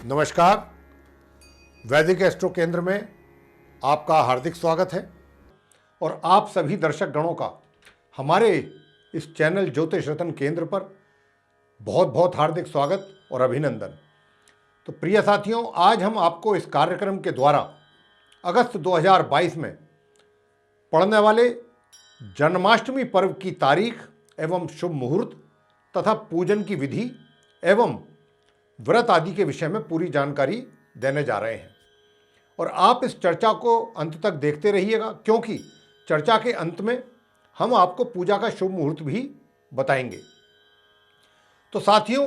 नमस्कार। वैदिक एस्ट्रो केंद्र में आपका हार्दिक स्वागत है और आप सभी दर्शक गणों का हमारे इस चैनल ज्योतिष रत्न केंद्र पर बहुत बहुत हार्दिक स्वागत और अभिनंदन। तो प्रिय साथियों, आज हम आपको इस कार्यक्रम के द्वारा अगस्त 2022 में पड़ने वाले जन्माष्टमी पर्व की तारीख एवं शुभ मुहूर्त तथा पूजन की विधि एवं व्रत आदि के विषय में पूरी जानकारी देने जा रहे हैं और आप इस चर्चा को अंत तक देखते रहिएगा, क्योंकि चर्चा के अंत में हम आपको पूजा का शुभ मुहूर्त भी बताएंगे। तो साथियों,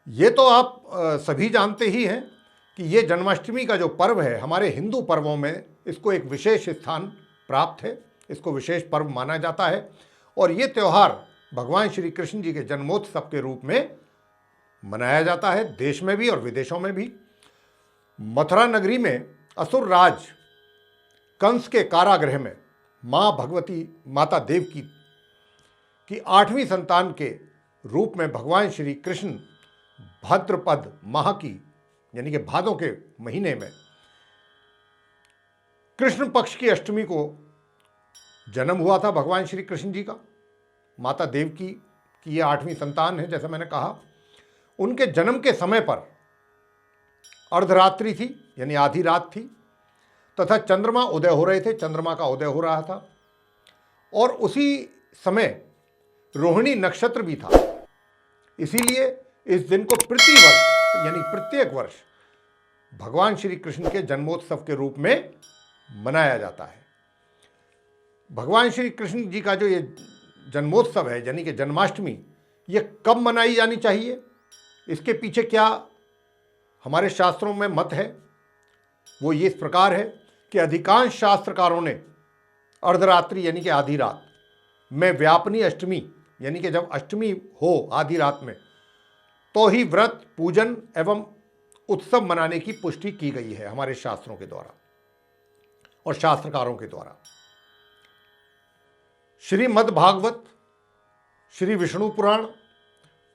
ये तो आप सभी जानते ही हैं कि ये जन्माष्टमी का जो पर्व है, हमारे हिंदू पर्वों में इसको एक विशेष स्थान प्राप्त है, इसको विशेष पर्व माना जाता है और ये त्यौहार भगवान श्री कृष्ण जी के जन्मोत्सव के रूप में मनाया जाता है, देश में भी और विदेशों में भी। मथुरा नगरी में असुर राज कंस के कारागृह में माँ भगवती माता देवकी की 8वीं संतान के रूप में भगवान श्री कृष्ण भाद्रपद माह की यानी कि भादों के महीने में कृष्ण पक्ष की अष्टमी को जन्म हुआ था भगवान श्री कृष्ण जी का। माता देवकी की ये 8वीं संतान है, जैसा मैंने कहा। उनके जन्म के समय पर अर्धरात्रि थी यानी आधी रात थी तथा चंद्रमा उदय हो रहे थे, चंद्रमा का उदय हो रहा था और उसी समय रोहिणी नक्षत्र भी था। इसीलिए इस दिन को प्रतिवर्ष यानी प्रत्येक वर्ष भगवान श्री कृष्ण के जन्मोत्सव के रूप में मनाया जाता है। भगवान श्री कृष्ण जी का जो ये जन्मोत्सव है यानी कि जन्माष्टमी, ये कब मनाई जानी चाहिए, इसके पीछे क्या हमारे शास्त्रों में मत है, वो ये इस प्रकार है कि अधिकांश शास्त्रकारों ने अर्धरात्रि यानी कि आधी रात में व्यापनी अष्टमी यानी कि जब अष्टमी हो आधी रात में, तो ही व्रत पूजन एवं उत्सव मनाने की पुष्टि की गई है हमारे शास्त्रों के द्वारा और शास्त्रकारों के द्वारा। श्रीमद् भागवत, श्री विष्णु पुराण,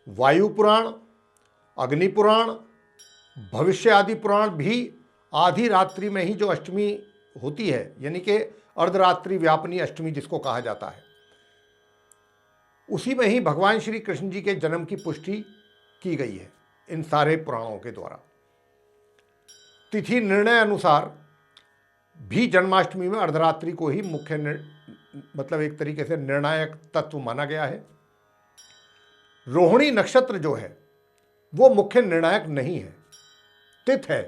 वायु पुराण, अग्नि पुराण, भविष्य आदि पुराण भी आधी रात्रि में ही जो अष्टमी होती है यानी कि अर्धरात्रि व्यापनी अष्टमी जिसको कहा जाता है, उसी में ही भगवान श्री कृष्ण जी के जन्म की पुष्टि की गई है इन सारे पुराणों के द्वारा। तिथि निर्णय अनुसार भी जन्माष्टमी में अर्धरात्रि को ही मुख्य मतलब एक तरीके से निर्णायक तत्व माना गया है। रोहिणी नक्षत्र जो है वो मुख्य निर्णायक नहीं है, तिथ है,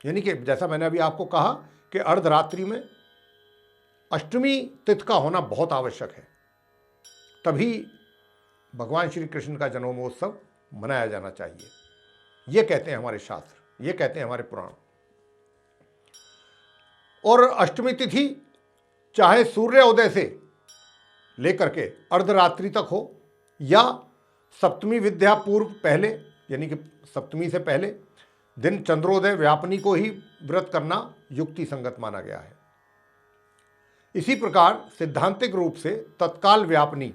यानी कि जैसा मैंने अभी आपको कहा कि अर्धरात्रि में अष्टमी तिथ का होना बहुत आवश्यक है, तभी भगवान श्री कृष्ण का जन्मोत्सव मनाया जाना चाहिए। ये कहते हैं हमारे शास्त्र, ये कहते हैं हमारे पुराण। और अष्टमी तिथि चाहे सूर्योदय से लेकर के अर्धरात्रि तक हो या सप्तमी विद्या पूर्व पहले यानी कि सप्तमी से पहले दिन चंद्रोदय व्यापनी को ही व्रत करना युक्ति संगत माना गया है। इसी प्रकार सिद्धांतिक रूप से तत्काल व्यापनी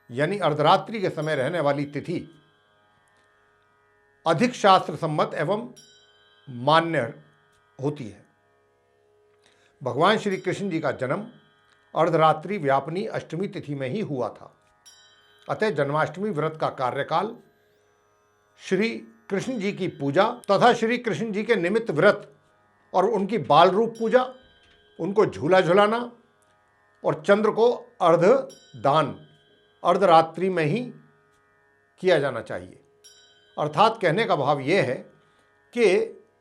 यानी अर्धरात्रि के समय रहने वाली तिथि अधिक शास्त्र सम्मत एवं मान्य होती है। भगवान श्री कृष्ण जी का जन्म अर्धरात्रि व्यापनी अष्टमी तिथि में ही हुआ था, अतः जन्माष्टमी व्रत का कार्यकाल श्री कृष्ण जी की पूजा तथा श्री कृष्ण जी के निमित्त व्रत और उनकी बाल रूप पूजा, उनको झूला झुलाना और चंद्र को अर्ध दान अर्धरात्रि में ही किया जाना चाहिए। अर्थात कहने का भाव यह है कि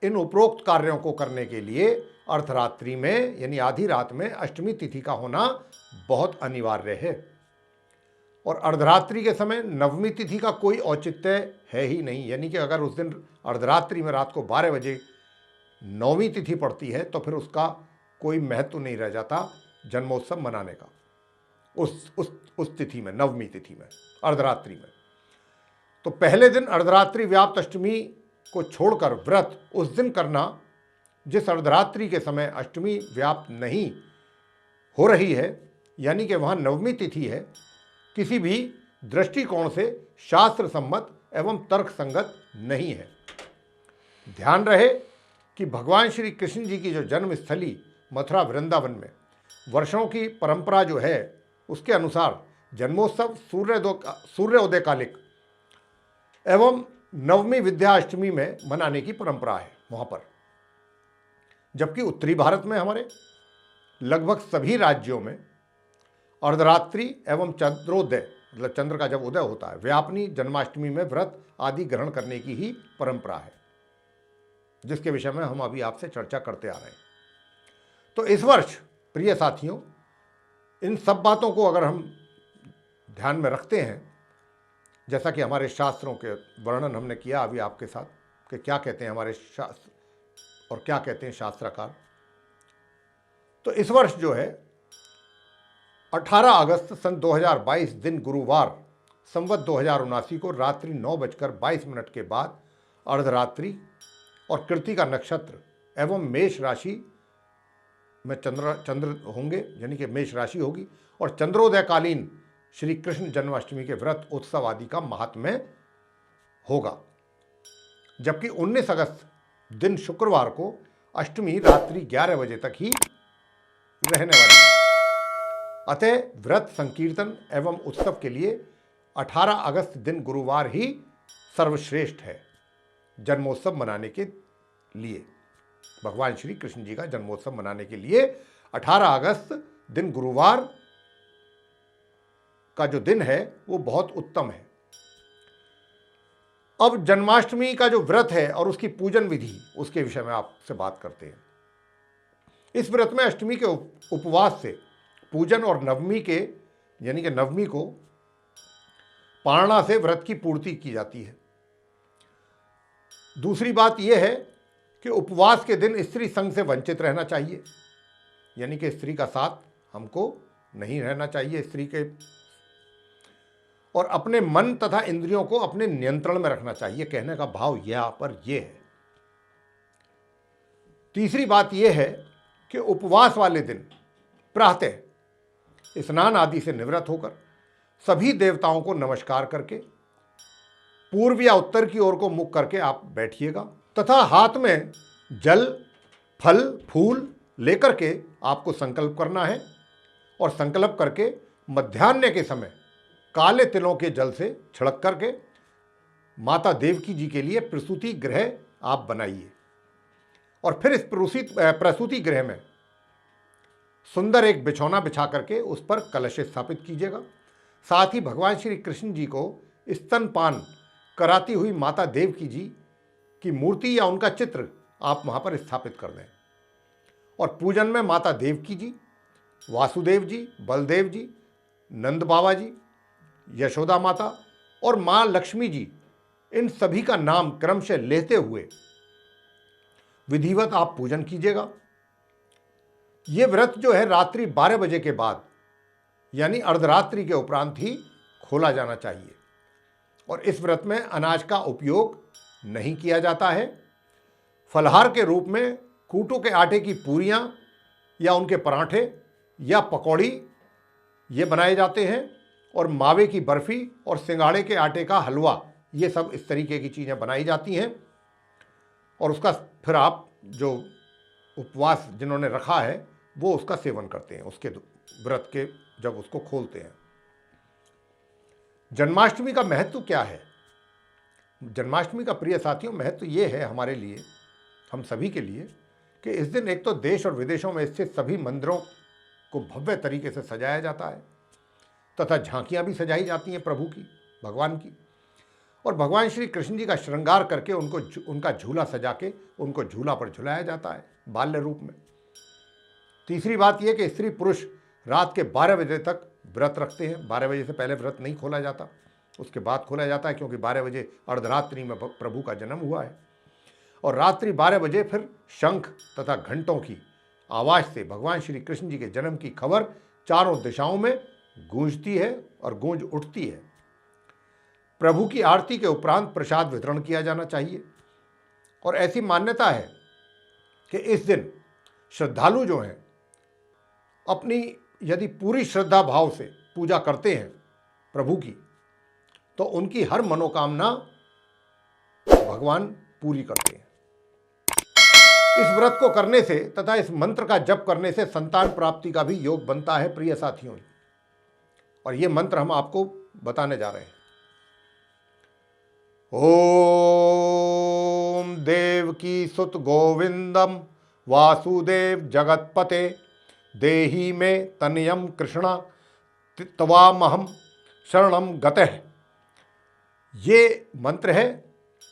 इन उपरोक्त कार्यों को करने के लिए अर्धरात्रि में यानी आधी रात में अष्टमी तिथि का होना बहुत अनिवार्य है और अर्धरात्रि के समय नवमी तिथि का कोई औचित्य है ही नहीं, यानी कि अगर उस दिन अर्धरात्रि में रात को 12 बजे नौवीं तिथि पड़ती है तो फिर उसका कोई महत्व नहीं रह जाता जन्मोत्सव मनाने का उस तिथि में, नवमी तिथि में, अर्धरात्रि में। तो पहले दिन अर्धरात्रि व्याप्त अष्टमी को छोड़कर व्रत उस दिन करना जिस अर्धरात्रि के समय अष्टमी व्याप्त नहीं हो रही है यानी कि वहाँ नवमी तिथि है, किसी भी दृष्टिकोण से शास्त्र सम्मत एवं तर्क संगत नहीं है। ध्यान रहे कि भगवान श्री कृष्ण जी की जो जन्मस्थली मथुरा वृंदावन में वर्षों की परंपरा जो है उसके अनुसार जन्मोत्सव सूर्योदय कालिक एवं नवमी विद्याष्टमी में मनाने की परंपरा है वहाँ पर। जबकि उत्तरी भारत में हमारे लगभग सभी राज्यों में अर्धरात्रि एवं चंद्रोदय मतलब चंद्र का जब उदय होता है व्यापनी जन्माष्टमी में व्रत आदि ग्रहण करने की ही परंपरा है, जिसके विषय में हम अभी आपसे चर्चा करते आ रहे हैं। तो इस वर्ष प्रिय साथियों, इन सब बातों को अगर हम ध्यान में रखते हैं, जैसा कि हमारे शास्त्रों के वर्णन हमने किया अभी आपके साथ कि क्या कहते हैं हमारे शास्त्र और क्या कहते हैं शास्त्रकार, तो इस वर्ष जो है 18 अगस्त सन 2022 दिन गुरुवार संवत 2079 को रात्रि 9:22 के बाद अर्धरात्रि और कृतिका नक्षत्र एवं मेष राशि में चंद्र होंगे, यानी कि मेष राशि होगी, और चंद्रोदयकालीन श्री कृष्ण जन्माष्टमी के व्रत उत्सव आदि का महात्म्य होगा। जबकि 19 अगस्त दिन शुक्रवार को अष्टमी रात्रि 11 बजे तक ही रहने वाली है। अतः व्रत संकीर्तन एवं उत्सव के लिए 18 अगस्त दिन गुरुवार ही सर्वश्रेष्ठ है जन्मोत्सव मनाने के लिए। भगवान श्री कृष्ण जी का जन्मोत्सव मनाने के लिए 18 अगस्त दिन गुरुवार का जो दिन है वो बहुत उत्तम है। अब जन्माष्टमी का जो व्रत है और उसकी पूजन विधि, उसके विषय में आपसे बात करते हैं। इस व्रत में अष्टमी के उपवास से पूजन और नवमी के यानी कि नवमी को पारणा से व्रत की पूर्ति की जाती है। दूसरी बात यह है कि उपवास के दिन स्त्री संग से वंचित रहना चाहिए, यानी कि स्त्री का साथ हमको नहीं रहना चाहिए स्त्री के, और अपने मन तथा इंद्रियों को अपने नियंत्रण में रखना चाहिए। कहने का भाव यहां पर यह है। तीसरी बात यह है कि उपवास वाले दिन प्रातः स्नान आदि से निवृत्त होकर सभी देवताओं को नमस्कार करके पूर्व या उत्तर की ओर को मुख करके आप बैठिएगा तथा हाथ में जल फल फूल लेकर के आपको संकल्प करना है, और संकल्प करके मध्याह्न के समय काले तिलों के जल से छिड़क करके माता देवकी जी के लिए प्रसूति गृह आप बनाइए, और फिर इस प्रसूति गृह में सुंदर एक बिछौना बिछा करके उस पर कलश स्थापित कीजिएगा। साथ ही भगवान श्री कृष्ण जी को स्तनपान कराती हुई माता देवकी जी की मूर्ति या उनका चित्र आप वहाँ पर स्थापित कर दें, और पूजन में माता देवकी जी, वासुदेव जी, बलदेव जी, नंद बाबा जी, यशोदा माता और माँ लक्ष्मी जी, इन सभी का नाम क्रमशः लेते हुए विधिवत आप पूजन कीजिएगा। ये व्रत जो है रात्रि 12 बजे के बाद यानी अर्धरात्रि के उपरांत ही खोला जाना चाहिए, और इस व्रत में अनाज का उपयोग नहीं किया जाता है। फलहार के रूप में कूटों के आटे की पूरियां या उनके पराठे या पकौड़ी ये बनाए जाते हैं, और मावे की बर्फी और सिंगाड़े के आटे का हलवा, ये सब इस तरीके की चीज़ें बनाई जाती हैं, और उसका फिर आप जो उपवास जिन्होंने रखा है वो उसका सेवन करते हैं उसके व्रत के जब उसको खोलते हैं। जन्माष्टमी का महत्व क्या है? जन्माष्टमी का प्रिय साथियों महत्व ये है हमारे लिए, हम सभी के लिए, कि इस दिन एक तो देश और विदेशों में स्थित सभी मंदिरों को भव्य तरीके से सजाया जाता है तथा झांकियां भी सजाई जाती हैं प्रभु की, भगवान की, और भगवान श्री कृष्ण जी का श्रृंगार करके उनका झूला सजा के उनको झूला पर झुलाया जाता है बाल्य रूप में। तीसरी बात यह कि स्त्री पुरुष रात के 12 बजे तक व्रत रखते हैं। 12 बजे से पहले व्रत नहीं खोला जाता, उसके बाद खोला जाता है, क्योंकि 12 बजे अर्धरात्रि में प्रभु का जन्म हुआ है, और रात्रि 12 बजे फिर शंख तथा घंटों की आवाज़ से भगवान श्री कृष्ण जी के जन्म की खबर चारों दिशाओं में गूंजती है और गूंज उठती है। प्रभु की आरती के उपरांत प्रसाद वितरण किया जाना चाहिए, और ऐसी मान्यता है कि इस दिन श्रद्धालु जो हैं अपनी यदि पूरी श्रद्धा भाव से पूजा करते हैं प्रभु की, तो उनकी हर मनोकामना भगवान पूरी करते हैं। इस व्रत को करने से तथा इस मंत्र का जप करने से संतान प्राप्ति का भी योग बनता है प्रिय साथियों। और ये मंत्र हम आपको बताने जा रहे हैं। ओम देवकी सुत गोविंदम वासुदेव जगतपते देही में तनयम कृष्णा तवामहम शरणम गतः। ये मंत्र है।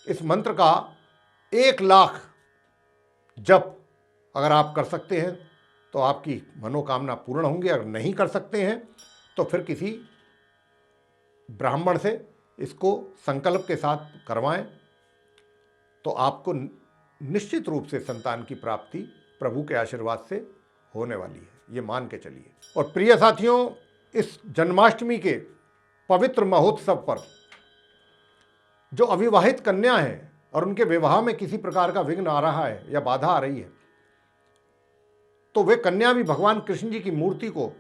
इस मंत्र का 1,00,000 जप अगर आप कर सकते हैं तो आपकी मनोकामना पूर्ण होंगी। अगर नहीं कर सकते हैं तो फिर किसी ब्राह्मण से इसको संकल्प के साथ करवाएं, तो आपको निश्चित रूप से संतान की प्राप्ति प्रभु के आशीर्वाद से होने वाली है, ये मान के चलिए। और प्रिय साथियों, इस जन्माष्टमी के पवित्र महोत्सव पर जो अविवाहित कन्या हैं और उनके विवाह में किसी प्रकार का विघ्न आ रहा है या बाधा आ रही है, तो वे कन्या भी भगवान कृष्ण जी की मूर्ति को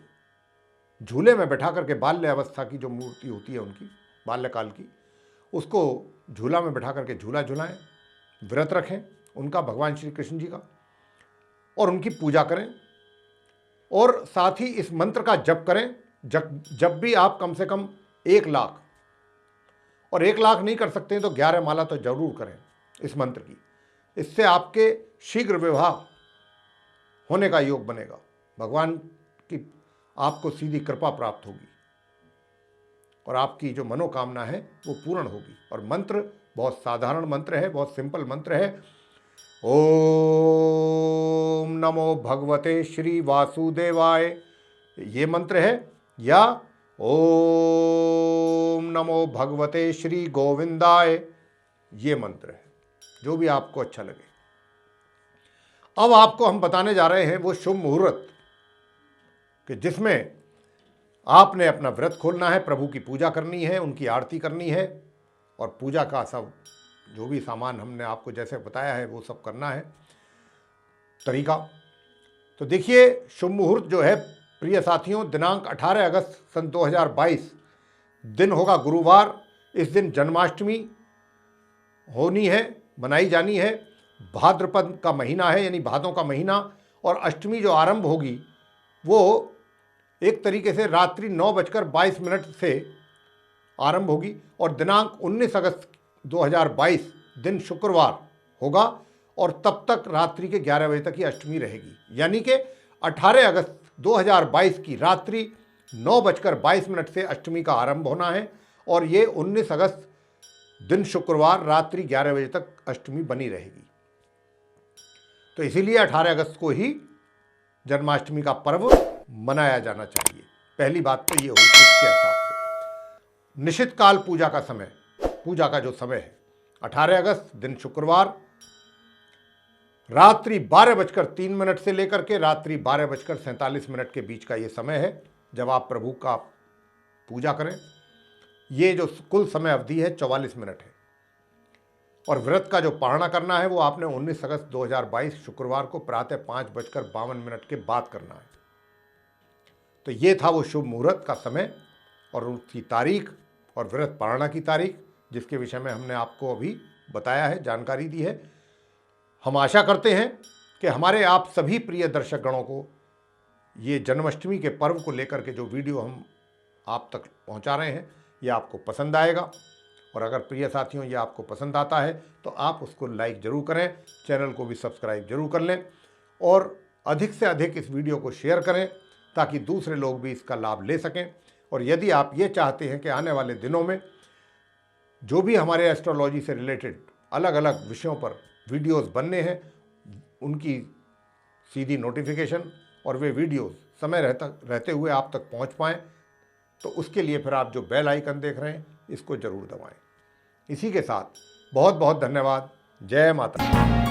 झूले में बैठा करके, बाल्य अवस्था की जो मूर्ति होती है उनकी, बाल्यकाल की, उसको झूला में बैठा करके झूला झुलाएं, व्रत रखें उनका, भगवान श्री कृष्ण जी का, और उनकी पूजा करें। और साथ ही इस मंत्र का जप करें। जब भी आप कम से कम 1,00,000, और 1,00,000 नहीं कर सकते हैं तो 11 माला तो जरूर करें इस मंत्र की। इससे आपके शीघ्र विवाह होने का योग बनेगा। भगवान की आपको सीधी कृपा प्राप्त होगी और आपकी जो मनोकामना है वो पूर्ण होगी। और मंत्र बहुत साधारण मंत्र है, बहुत सिंपल मंत्र है। ओम नमो भगवते श्री वासुदेवाय, ये मंत्र है, या ओम नमो भगवते श्री गोविंदाय, ये मंत्र है, जो भी आपको अच्छा लगे। अब आपको हम बताने जा रहे हैं वो शुभ मुहूर्त कि जिसमें आपने अपना व्रत खोलना है, प्रभु की पूजा करनी है, उनकी आरती करनी है, और पूजा का सब जो भी सामान हमने आपको जैसे बताया है वो सब करना है तरीका। तो देखिए, शुभ मुहूर्त जो है प्रिय साथियों, दिनांक 18 अगस्त सन 2022, दिन होगा गुरुवार। इस दिन जन्माष्टमी होनी है, मनाई जानी है। भाद्रपद का महीना है, यानी भादों का महीना, और अष्टमी जो आरंभ होगी वो एक तरीके से रात्रि 9:22 से आरंभ होगी, और दिनांक 19 अगस्त 2022 दिन शुक्रवार होगा, और तब तक रात्रि के 11 बजे तक ही अष्टमी रहेगी। यानी कि 18 अगस्त 2022 की रात्रि 9:22 से अष्टमी का आरंभ होना है, और ये 19 अगस्त दिन शुक्रवार रात्रि 11 बजे तक अष्टमी बनी रहेगी। तो इसीलिए 18 अगस्त को ही जन्माष्टमी का पर्व मनाया जाना चाहिए। पहली बात तो ये हुई इसके हिसाब से। निश्चित काल पूजा का समय, पूजा का जो समय है 18 अगस्त दिन शुक्रवार रात्रि 12:03 से लेकर के रात्रि 12:47 के बीच का ये समय है जब आप प्रभु का पूजा करें। ये जो कुल समय अवधि है 44 मिनट है, और व्रत का जो पारणा करना है वो आपने 19 अगस्त 2022 शुक्रवार को प्रातः 5:52 के बाद करना है। तो ये था वो शुभ मुहूर्त का समय और उसकी तारीख और व्रत पारणा की तारीख, जिसके विषय में हमने आपको अभी बताया है, जानकारी दी है। हम आशा करते हैं कि हमारे आप सभी प्रिय दर्शक गणों को ये जन्माष्टमी के पर्व को लेकर के जो वीडियो हम आप तक पहुंचा रहे हैं ये आपको पसंद आएगा। और अगर प्रिय साथियों ये आपको पसंद आता है तो आप उसको लाइक ज़रूर करें, चैनल को भी सब्सक्राइब जरूर कर लें, और अधिक से अधिक इस वीडियो को शेयर करें ताकि दूसरे लोग भी इसका लाभ ले सकें। और यदि आप ये चाहते हैं कि आने वाले दिनों में जो भी हमारे एस्ट्रोलॉजी से रिलेटेड अलग अलग विषयों पर वीडियोस बनने हैं, उनकी सीधी नोटिफिकेशन और वे वीडियोस समय रहते हुए आप तक पहुंच पाएँ, तो उसके लिए फिर आप जो बेल आइकन देख रहे हैं इसको ज़रूर दबाएं। इसी के साथ बहुत बहुत धन्यवाद। जय माता दी।